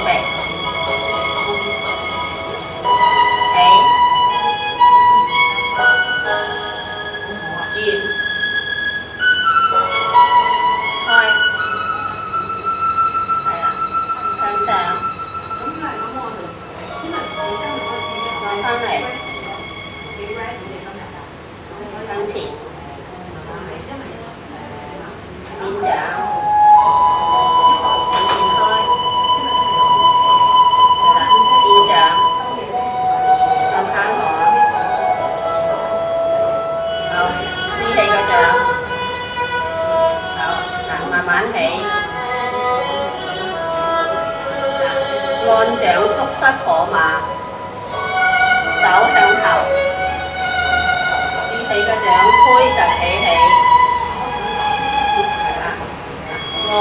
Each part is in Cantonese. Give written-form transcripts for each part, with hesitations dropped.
備，起，轉，開，係啦，向上，按翻嚟，向前，展掌。慢慢起，按掌曲膝坐馬，手向後，豎起個掌推就企起，係啦，按，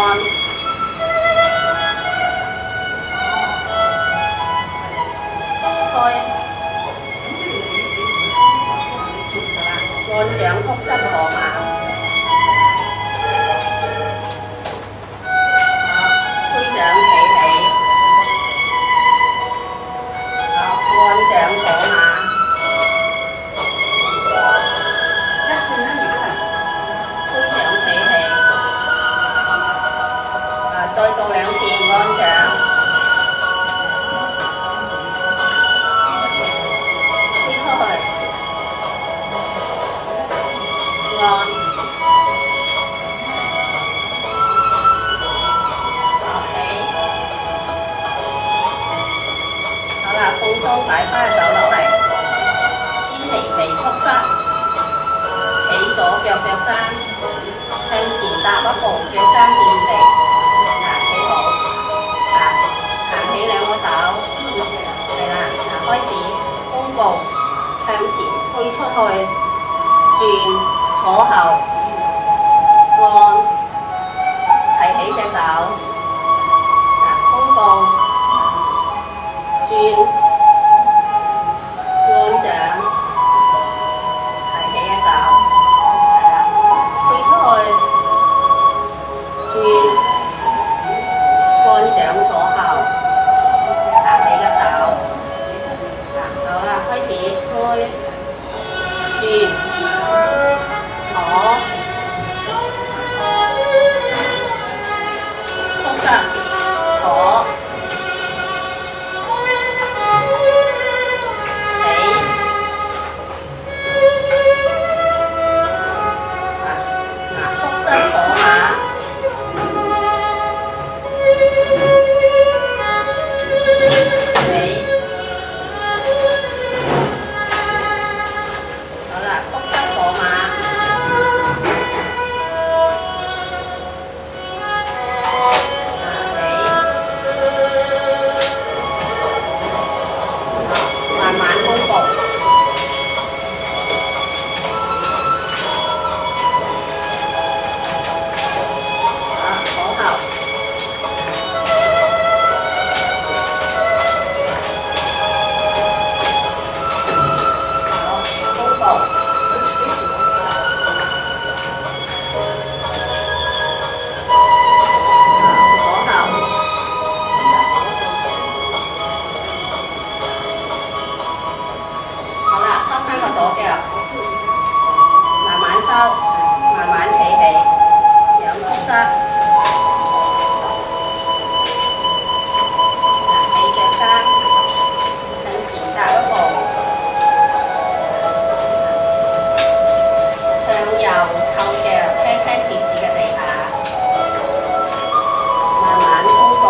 推，按掌曲膝坐馬。按掌坐馬，推掌企起，再做2次按掌，推出去，按，放鬆擺翻隻手落嚟，肩皮微曲膝，起左腳腳踭，向前踏一步，腳踭掂地，企好，行起2個手，係啦，開始弓步向前推出去，轉坐後，按，提起隻手，弓步。轉，按掌，提起隻手，係啦，推出去，轉，按掌坐後，行起隻手，好啦，開始推，轉，坐，曲膝，坐。慢慢企起，仰曲膝，起腳踭，向前踏一步，向右扣腳，輕輕貼住嘅地下，慢慢弓步，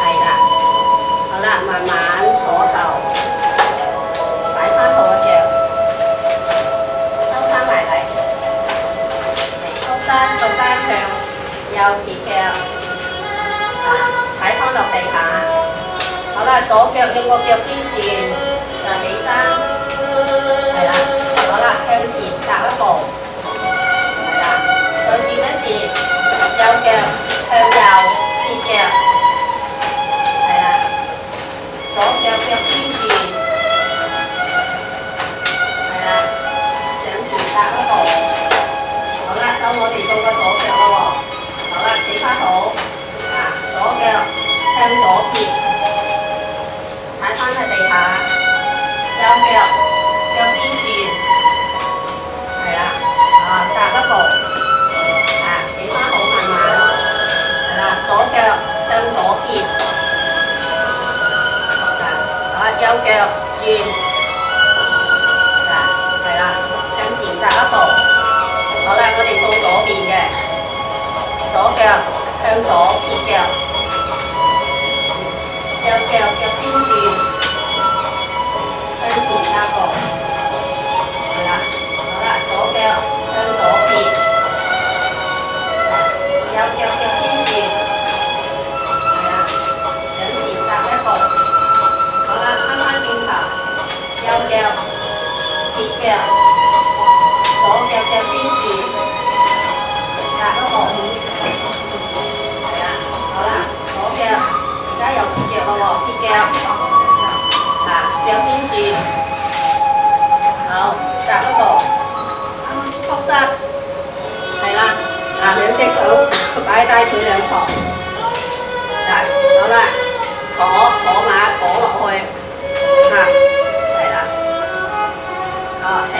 係啦，好啦，慢慢坐後。個踭向右跌腳，踩翻落地下。好啦，左腳用個腳尖轉，就起踭，係啦。好啦，向前踏一步，係啦。再轉一次，右腳向右跌腳，係啦。左腳腳尖轉，係啦。向前踏一步。好啦，到我哋做個左腳咯喎，好啦，企翻好，腳向左撇，踩翻喺地下，右腳腳尖轉，係啦，踏一步，企翻好慢慢，係啦，左腳向左撇，右腳轉，係啦，向前踏一步，好啦，我哋做左邊嘅，左腳向左撇腳。右腳腳尖轉，向前一步，係啦，好啦，左腳向左撇，右腳腳尖轉，係啦，向前踏一步，好啦，翻返轉頭，右腳撇腳，左腳腳尖轉，踏一步，係啦，好啦，左腳。而家又撇腳咯喎，撇腳，腳尖轉，好，踏一步，曲膝，係啦，兩隻手擺低腿兩旁，好啦，坐馬坐落去，係啦，起，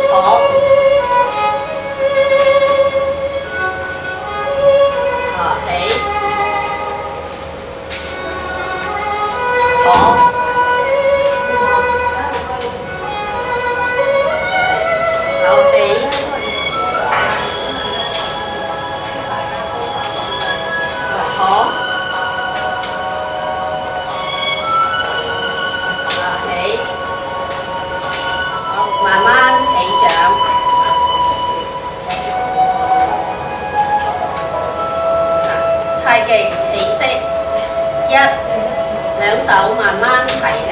坐。起，坐，好起，坐，起，好，慢慢起掌。太極起式，一，兩手慢慢提起，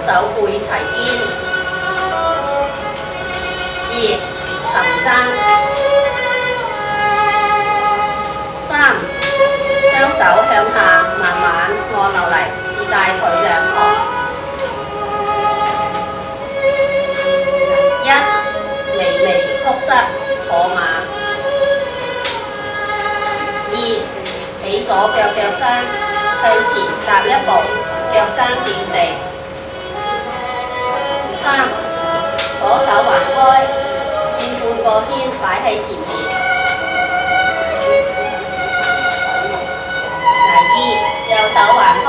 手背齊肩；二，沉踭；三，雙手向下慢慢按落嚟，至大腿兩旁；一，微微曲膝坐馬；二，起左腳腳踭，向前踏一步，腳踭掂地。三，左手橫開，轉半個圈擺喺前面。二，右手橫開，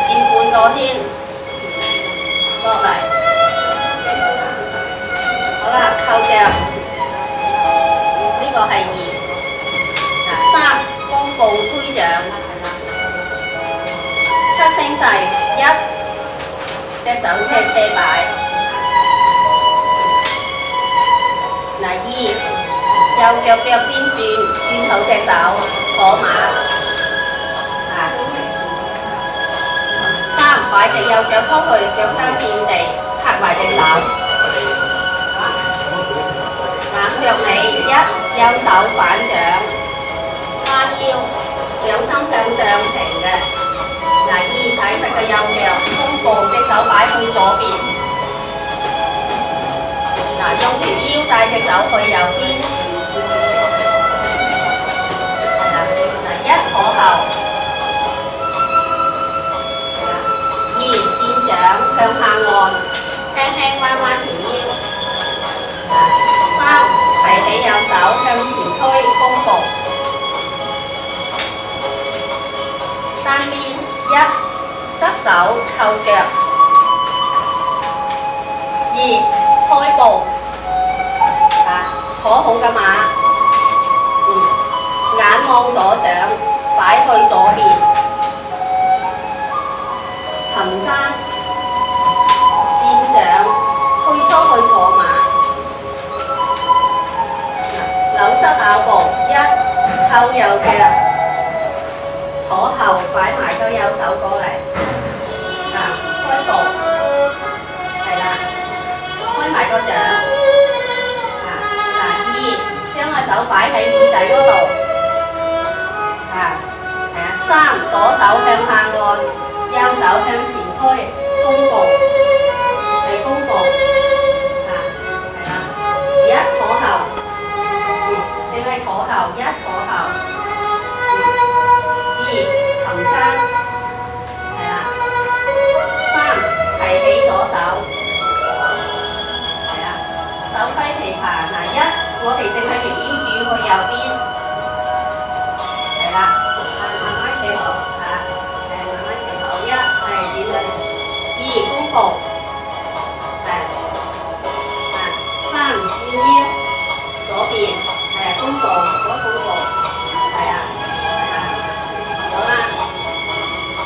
轉半個圈落嚟。好啦，扣腳，呢個係二。三，弓步推掌，七星勢，一，隻手車擺。二，右腳腳尖轉好隻手，坐馬。三，擺隻右腳出去，腳踭掂地，拍埋隻手。攬着尾，一，右手反掌。彎腰，掌心向上平嘅。二，踩實個右腳，弓步，隻手擺去左邊。用條腰帶隻手去右邊。一，坐後。二，箭掌向下按，輕輕彎彎條腰。三，提起右手向前推，弓步。單邊，一，執手扣腳。二，開步。坐好嘅馬，眼望左掌，擺去左邊。沉踭，箭掌，退出去坐馬。扭膝咬步，一，扣右腳，坐後擺埋個右手過嚟。開步，係啦，開埋個掌。將個手擺喺耳仔嗰度，三，左手向下按，右手向前推，弓步，係弓步，係啦，一，坐後，淨係坐後，一坐後，二沉踭，係啦，三提起左手，係啦，手揮琵琶。嗱，一我哋淨係條腰轉去右邊，係啦，慢慢企好嚇，慢慢企好，一係轉去，二弓步，三轉腰，左邊係弓步，左弓步，係啊，好啦，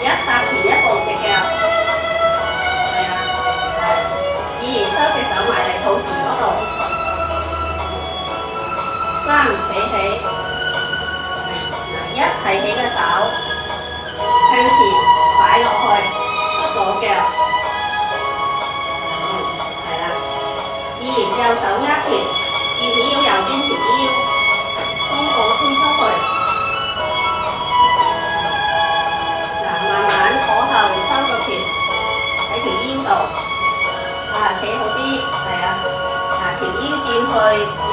一踏前一步隻腳，係啊，二收隻手埋嚟肚臍嗰度，三企起，嗱，一提起個手向前擺落去，出左腳，係啦，二右手握拳，轉起腰右邊條腰，弓步推出去，嗱，慢慢坐後收個拳喺條腰度，企好啲，係啊，條腰轉去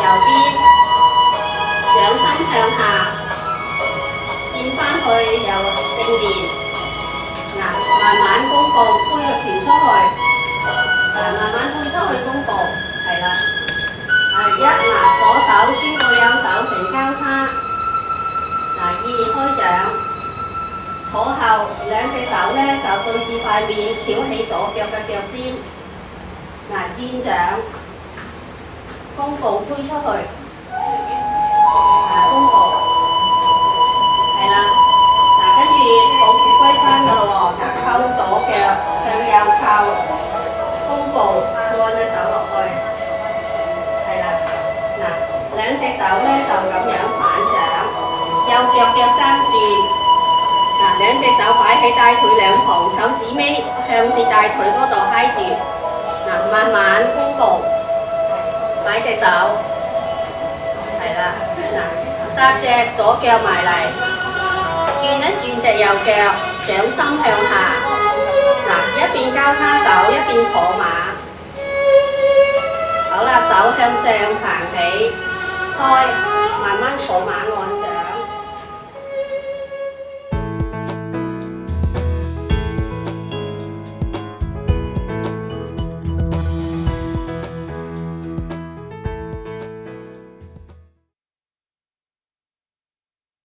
右邊，掌心向下，轉翻去右正面，慢慢弓步推個拳出去，慢慢推出去弓步，係啦，左手穿過右手成交叉，二開掌，坐後兩隻手咧就對住塊面，翹起左腳嘅腳尖，轉掌，弓步推出去，弓步，係啦，跟住抱拳歸山㗎咯喎，扣左腳向右扣，弓步按隻手落去，係啦，兩隻手咧就咁樣反掌，右腳腳踭轉，兩隻手擺喺大腿兩旁，手指尾向住大腿嗰度揩住，慢慢弓步，擺隻手，係啦，搭隻左腳埋嚟，轉一轉隻右腳，掌心向下，一邊交叉手，一邊坐馬，好啦，手向上行起，開，慢慢坐馬。